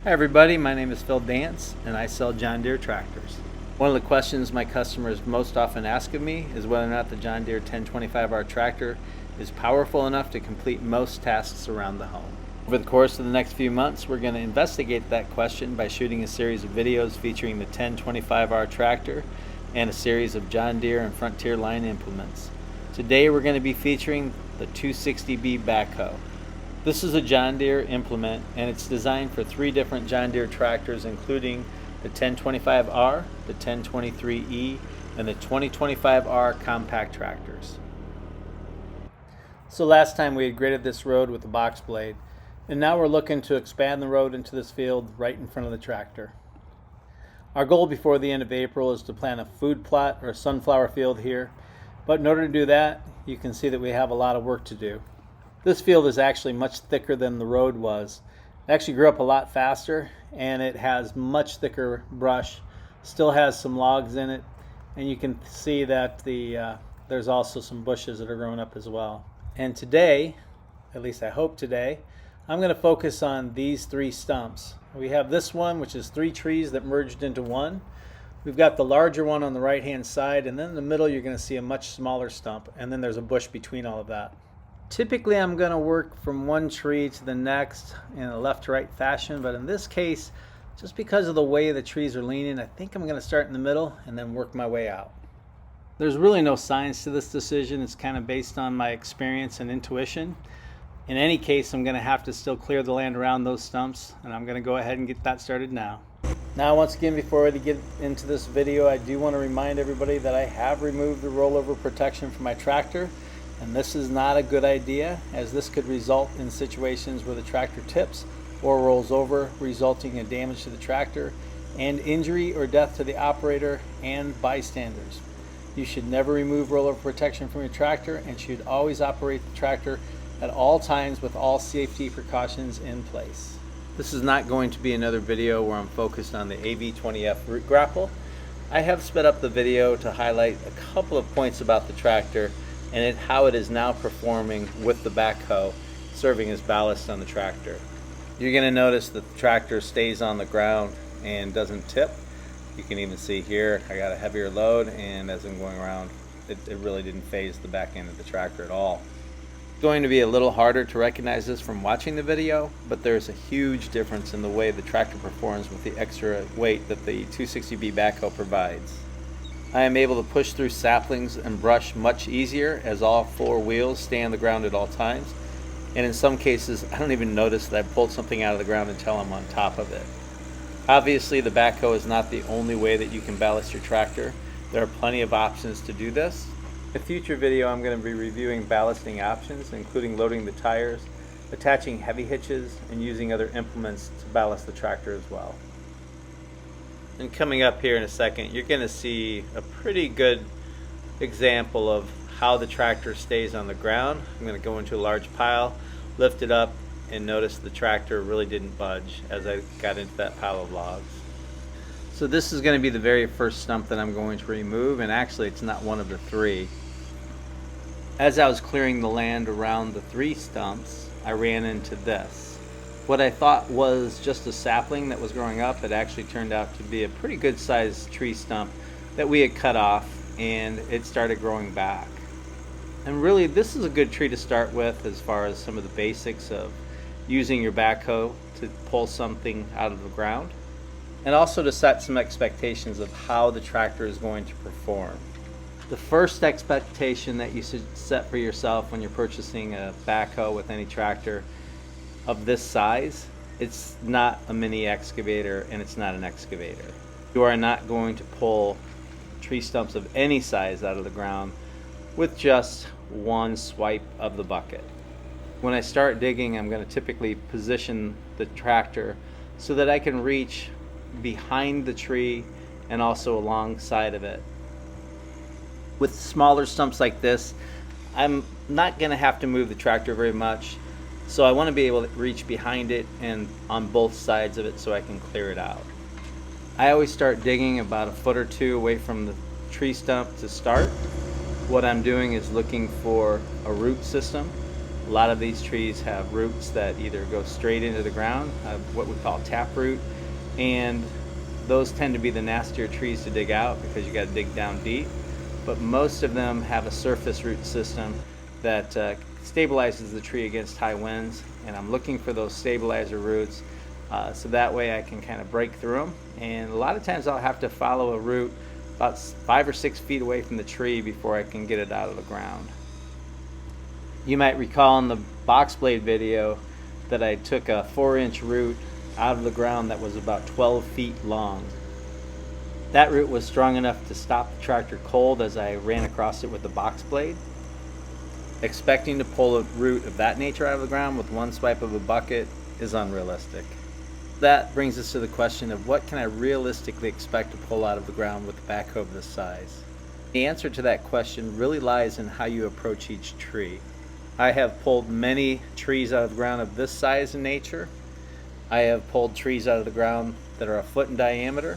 Hi everybody, my name is Phil Dance and I sell John Deere tractors. One of the questions my customers most often ask of me is whether or not the John Deere 1025R tractor is powerful enough to complete most tasks around the home. Over the course of the next few months, we're going to investigate that question by shooting a series of videos featuring the 1025R tractor and a series of John Deere and Frontier line implements. Today we're going to be featuring the 260B Backhoe. This is a John Deere implement and it's designed for 3 different John Deere tractors, including the 1025R, the 1023E, and the 2025R compact tractors. So last time we had graded this road with a box blade, and now we're looking to expand the road into this field right in front of the tractor. Our goal before the end of April is to plant a food plot or a sunflower field here, but in order to do that, you can see that we have a lot of work to do. This field is actually much thicker than the road was. It actually grew up a lot faster and it has much thicker brush, still has some logs in it, and you can see that there's also some bushes that are growing up as well. And today, at least I hope today, I'm going to focus on these 3 stumps. We have this one, which is 3 trees that merged into one. We've got the larger one on the right hand side, and then in the middle you're going to see a much smaller stump, and then there's a bush between all of that. Typically I'm going to work from one tree to the next in a left to right fashion, but in this case, just because of the way the trees are leaning, I think I'm going to start in the middle and then work my way out. There's really no science to this decision. It's kind of based on my experience and intuition. In any case, I'm going to have to still clear the land around those stumps, and I'm going to go ahead and get that started now. Now, once again, before we get into this video, I do want to remind everybody that I have removed the rollover protection from my tractor. And this is not a good idea, as this could result in situations where the tractor tips or rolls over, resulting in damage to the tractor and injury or death to the operator and bystanders. You should never remove rollover protection from your tractor and should always operate the tractor at all times with all safety precautions in place. This is not going to be another video where I'm focused on the AV20F Root Grapple. I have sped up the video to highlight a couple of points about the tractor and how it is now performing with the backhoe serving as ballast on the tractor. You're going to notice that the tractor stays on the ground and doesn't tip. You can even see here I got a heavier load, and as I'm going around it really didn't phase the back end of the tractor at all. It's going to be a little harder to recognize this from watching the video, but there's a huge difference in the way the tractor performs with the extra weight that the 260B Backhoe provides. I am able to push through saplings and brush much easier as all 4 wheels stay on the ground at all times, and in some cases I don't even notice that I pulled something out of the ground until I'm on top of it. Obviously the backhoe is not the only way that you can ballast your tractor. There are plenty of options to do this. In a future video I'm going to be reviewing ballasting options, including loading the tires, attaching heavy hitches, and using other implements to ballast the tractor as well. And coming up here in a second, you're going to see a pretty good example of how the tractor stays on the ground. I'm going to go into a large pile, lift it up, and notice the tractor really didn't budge as I got into that pile of logs. So this is going to be the very first stump that I'm going to remove, and actually it's not one of the 3. As I was clearing the land around the 3 stumps, I ran into this. What I thought was just a sapling that was growing up, it actually turned out to be a pretty good sized tree stump that we had cut off, and it started growing back. And really this is a good tree to start with as far as some of the basics of using your backhoe to pull something out of the ground, and also to set some expectations of how the tractor is going to perform. The first expectation that you should set for yourself when you're purchasing a backhoe with any tractor of this size, it's not a mini excavator and it's not an excavator. You are not going to pull tree stumps of any size out of the ground with just one swipe of the bucket. When I start digging, I'm going to typically position the tractor so that I can reach behind the tree and also alongside of it. With smaller stumps like this, I'm not going to have to move the tractor very much. So I want to be able to reach behind it and on both sides of it so I can clear it out. I always start digging about a foot or 2 away from the tree stump to start. What I'm doing is looking for a root system A lot of these trees have roots that either go straight into the ground, what we call taproot, and those tend to be the nastier trees to dig out because you got to dig down deep. But most of them have a surface root system that stabilizes the tree against high winds, and I'm looking for those stabilizer roots so that way I can kind of break through them. And a lot of times I'll have to follow a root about 5 or 6 feet away from the tree before I can get it out of the ground. You might recall in the box blade video that I took a 4-inch root out of the ground that was about 12 feet long. That root was strong enough to stop the tractor cold as I ran across it with the box blade. Expecting to pull a root of that nature out of the ground with one swipe of a bucket is unrealistic. That brings us to the question of what can I realistically expect to pull out of the ground with a backhoe of this size? The answer to that question really lies in how you approach each tree. I have pulled many trees out of the ground of this size in nature. I have pulled trees out of the ground that are a foot in diameter,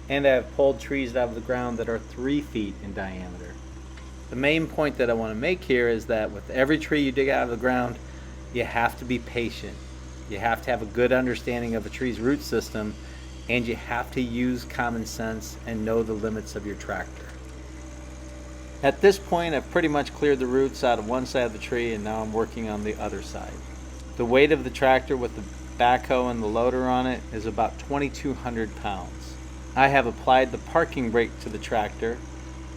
and I have pulled trees out of the ground that are 3 feet in diameter. The main point that I want to make here is that with every tree you dig out of the ground, you have to be patient. You have to have a good understanding of a tree's root system, and you have to use common sense and know the limits of your tractor. At this point, I've pretty much cleared the roots out of one side of the tree, and now I'm working on the other side. The weight of the tractor with the backhoe and the loader on it is about 2,200 pounds. I have applied the parking brake to the tractor,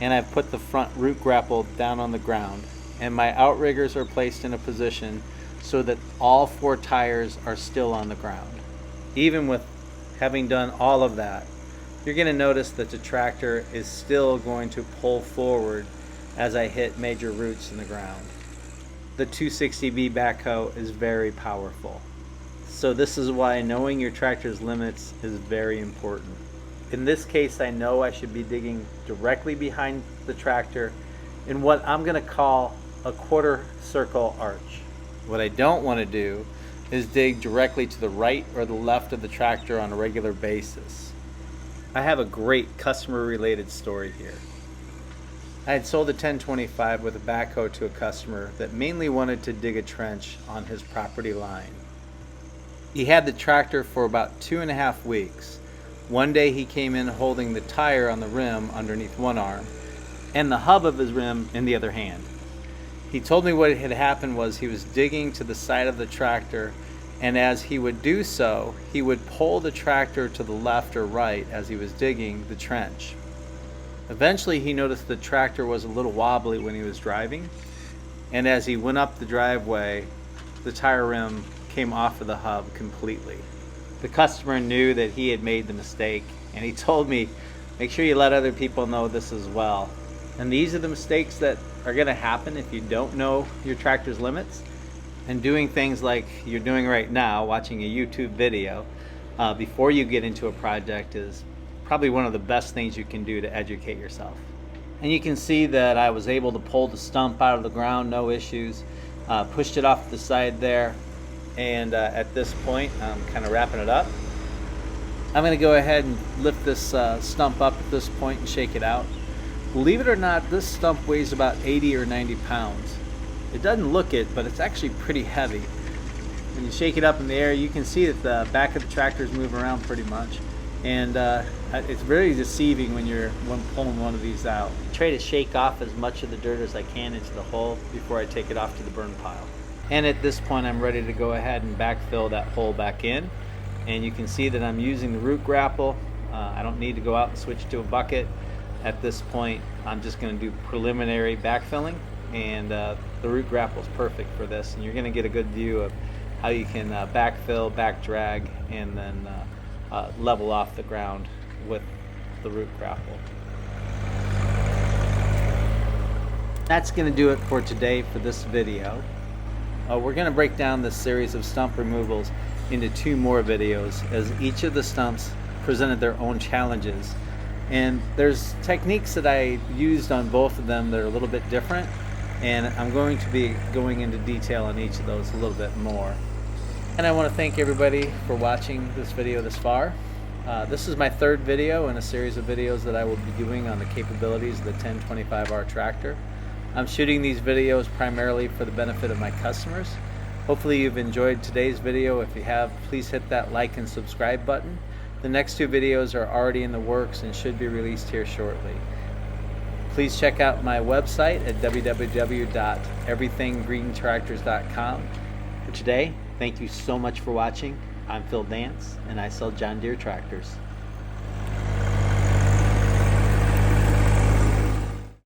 and I've put the front root grapple down on the ground, and my outriggers are placed in a position so that all 4 tires are still on the ground. Even with having done all of that, you're going to notice that the tractor is still going to pull forward as I hit major roots in the ground. The 260B backhoe is very powerful. So this is why knowing your tractor's limits is very important. In this case, I know I should be digging directly behind the tractor in what I'm going to call a quarter circle arch. What I don't want to do is dig directly to the right or the left of the tractor on a regular basis. I have a great customer related story here. I had sold a 1025 with a backhoe to a customer that mainly wanted to dig a trench on his property line. He had the tractor for about 2.5 weeks. One day he came in holding the tire on the rim underneath one arm and the hub of his rim in the other hand. He told me what had happened was he was digging to the side of the tractor, and as he would do so, he would pull the tractor to the left or right as he was digging the trench. Eventually he noticed the tractor was a little wobbly when he was driving, and as he went up the driveway, the tire rim came off of the hub completely. The customer knew that he had made the mistake, and he told me, make sure you let other people know this as well. And these are the mistakes that are going to happen if you don't know your tractor's limits. And doing things like you're doing right now, watching a YouTube video before you get into a project is probably one of the best things you can do to educate yourself. And you can see that I was able to pull the stump out of the ground, no issues. Pushed it off the side there. And at this point, I'm kind of wrapping it up. I'm going to go ahead and lift this stump up at this point and shake it out. Believe it or not, this stump weighs about 80 or 90 pounds. It doesn't look it, but it's actually pretty heavy. When you shake it up in the air, you can see that the back of the tractor is moving around pretty much. And it's very deceiving when you're pulling one of these out. I try to shake off as much of the dirt as I can into the hole before I take it off to the burn pile. And at this point, I'm ready to go ahead and backfill that hole back in. And you can see that I'm using the root grapple. I don't need to go out and switch to a bucket. At this point, I'm just going to do preliminary backfilling, and the root grapple is perfect for this. And you're going to get a good view of how you can backfill, back drag, and then level off the ground with the root grapple. That's going to do it for today for this video. We're going to break down this series of stump removals into 2 more videos, as each of the stumps presented their own challenges. And there's techniques that I used on both of them that are a little bit different, and I'm going to be going into detail on each of those a little bit more. And I want to thank everybody for watching this video this far. This is my 3rd video in a series of videos that I will be doing on the capabilities of the 1025R tractor. I'm shooting these videos primarily for the benefit of my customers. Hopefully you've enjoyed today's video. If you have, please hit that like and subscribe button. The next 2 videos are already in the works and should be released here shortly. Please check out my website at www.everythinggreentractors.com. For today, thank you so much for watching. I'm Phil Dance, and I sell John Deere tractors.